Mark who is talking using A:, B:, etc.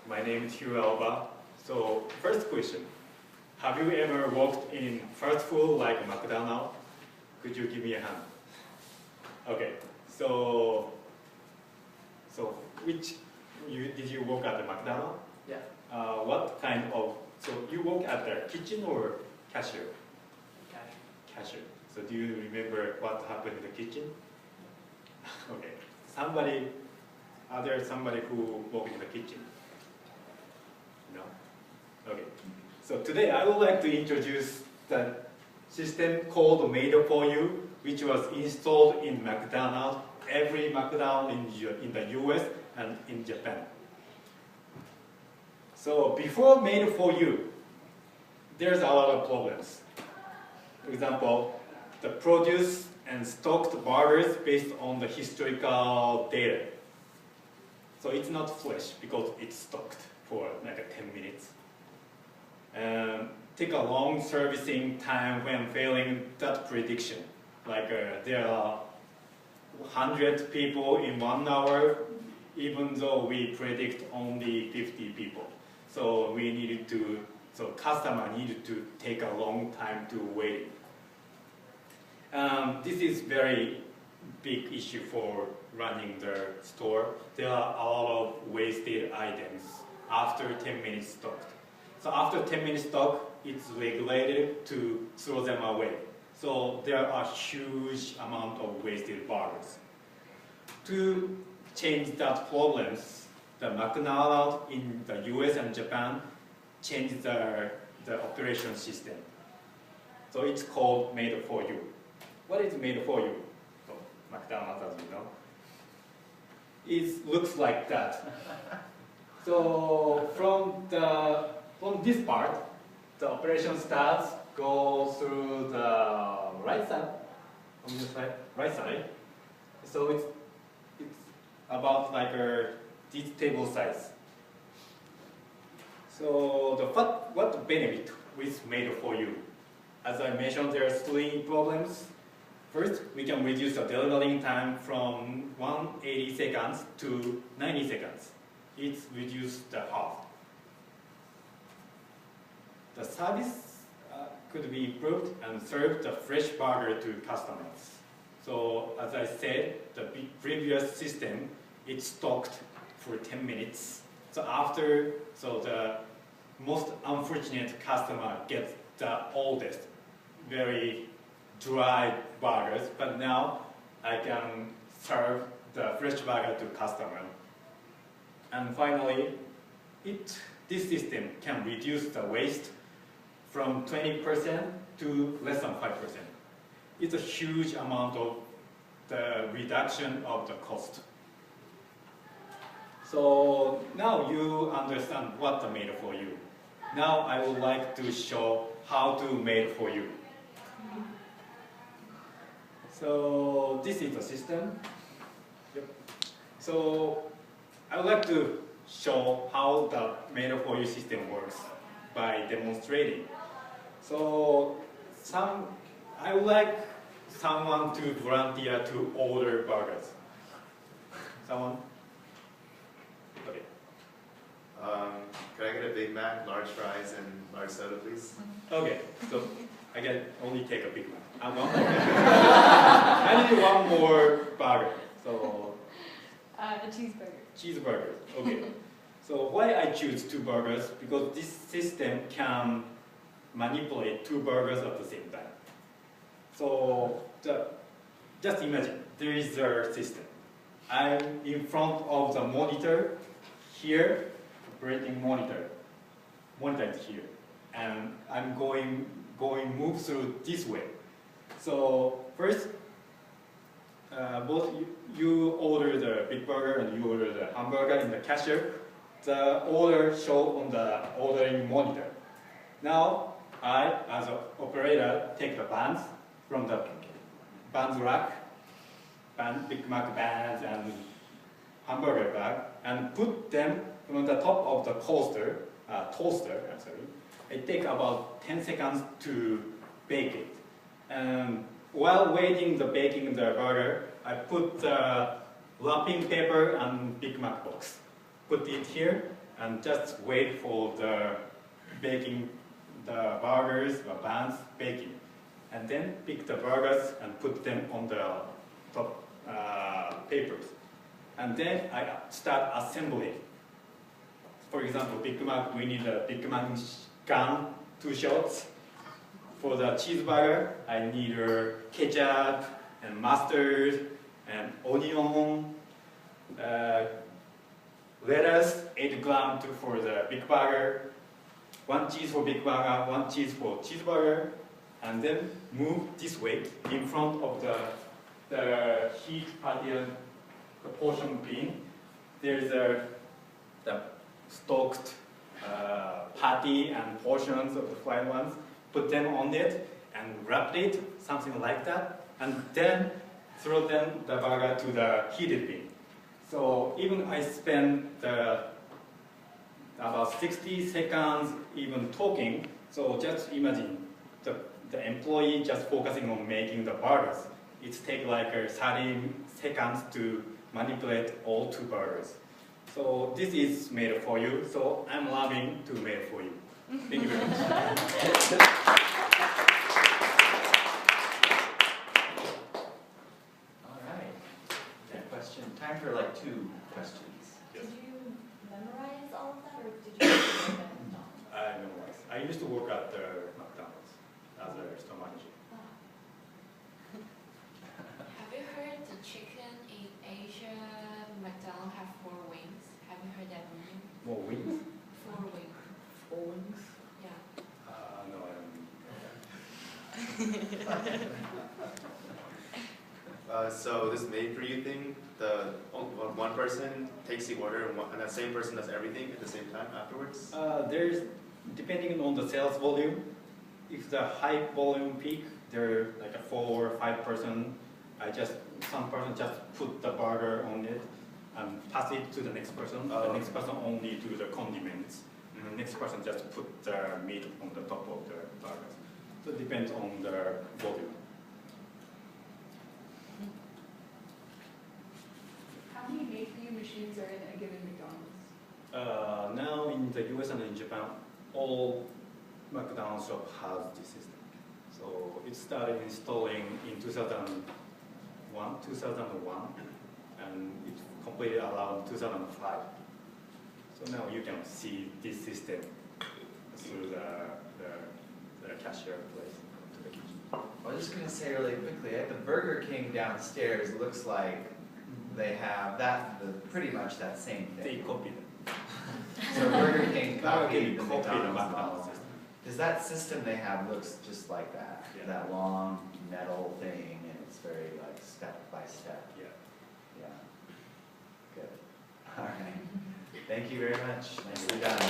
A: My name is Hugh Alba. So, first question. Have you ever worked in fast food like McDonald's? Could you give me a hand? Okay. So did you work at the McDonald's?
B: Yeah.
A: What kind of, so you work at the kitchen or cashier? Cashier. So do you remember what happened in the kitchen? Okay. Are there somebody who worked in the kitchen? No? Okay. So today I would like to introduce the system called Made for You, which was installed in McDonald's, every McDonald's in the US and in Japan. So before Made for You, there's a lot of problems. For example, the produce and stocked burgers based on the historical data. So it's not fresh because it's stocked for like 10 minutes. Take a long servicing time when failing that prediction. Like there are 100 people in 1 hour, even though we predict only 50 people. So customer needed to take a long time to wait. This is very big issue for running the store. There are a lot of wasted items after 10 minutes stocked. So after 10 minutes stock, it's regulated to throw them away. So there are huge amount of wasted burgers. To change that problems, the McDonald's in the US and Japan changed the operation system. So it's called Made for You. What is Made for You? So McDonald's, as you know. It looks like that. So from this part, the operation starts, go through the right side, on this side, right side. So it's about like this table size. So what the benefit with Made for You? As I mentioned, there are 3 problems. First, we can reduce the delivering time from 180 seconds to 90 seconds. It's reduced the half. The service could be improved and serve the fresh burger to customers. So as I said, the previous system, it's stocked for 10 minutes. So the most unfortunate customer gets the oldest, very dry burgers, but now I can serve the fresh burger to customer. And finally, this system can reduce the waste from 20% to less than 5%. It's a huge amount of the reduction of the cost. So now you understand what the Made for You. Now I would like to show how to Made for You. So this is the system. Yep. So I would like to show how the Made for You system works by demonstrating. So I would like someone to volunteer to order burgers. Someone? Okay.
C: Could I get a Big Mac, large fries, and large soda, please?
A: Okay. So I can only take a Big Mac. I need one more burger. So
D: a cheeseburger.
A: Cheeseburger. Okay. So why I choose 2 burgers? Because this system can manipulate 2 burgers at the same time. So just imagine there is a system. I'm in front of the monitor here, operating monitor. Monitor is here, and I'm move through this way. So first, both you order the big burger and you order the hamburger in the cashier. The order show on the ordering monitor. Now I, as an operator, take the buns from the buns rack, Big Mac buns and hamburger bag, and put them on the top of the toaster. It takes about 10 seconds to bake it. And while waiting the baking the burger, I put the wrapping paper and Big Mac box. Put it here and just wait for the baking, the burgers or buns baking. And then pick the burgers and put them on the top papers. And then I start assembling. For example, Big Mac, we need a Big Mac gun, 2 shots. For the cheeseburger, I need ketchup and mustard and onion, lettuce, 8 grams for the big burger, 1 cheese for big burger, 1 cheese for cheeseburger, and then move this way in front of the heat patio, the portion bin. There's the stoked patty and portions of the fried ones. Put them on it and wrap it, something like that, and then throw them the burger to the heated bin. So even I spend about 60 seconds even talking. So just imagine the employee just focusing on making the burgers. It takes like 30 seconds to manipulate all 2 burgers. So this is made for you. So I'm loving to make it for you. Thank you very much.
B: Time for like 2 questions.
D: Did you memorize all of that, or did you work at McDonald's?
A: I memorized. I used to work at McDonald's as a store manager.
E: Have you heard the chicken in Asia, McDonald's have 4 wings? Have you heard that rumor?
A: More wings?
E: 4 wings.
A: 4 wings?
E: Yeah.
A: No, I don't.
C: So this made for you thing, one person takes the order and that same person does everything at the same time afterwards?
A: There's, depending on the sales volume, if the high volume peak, there like a 4 or 5 person, some person just put the burger on it and pass it to the next person. The next person only do the condiments. And the next person just put the meat on the top of the burgers. So it depends on the volume.
D: How many make-for-you machines are in a given McDonald's?
A: Now in the US and in Japan, all McDonald's shop has this system. So it started installing in 2001, and it completed around 2005. So now you can see this system through the cashier place to the kitchen.
B: I was just going to say really quickly, at the Burger King downstairs, it looks like they have pretty much that same
A: They
B: thing.
A: copied it.
B: So Burger King copied the
A: copied the
B: McDonald's
A: McDonald's
B: model.
A: system.
B: Because that system they have looks just like that.
A: Yeah.
B: That long metal thing, and it's very like step by step.
A: Yeah.
B: Yeah. Good. All right. Thank you very much. Nicely done.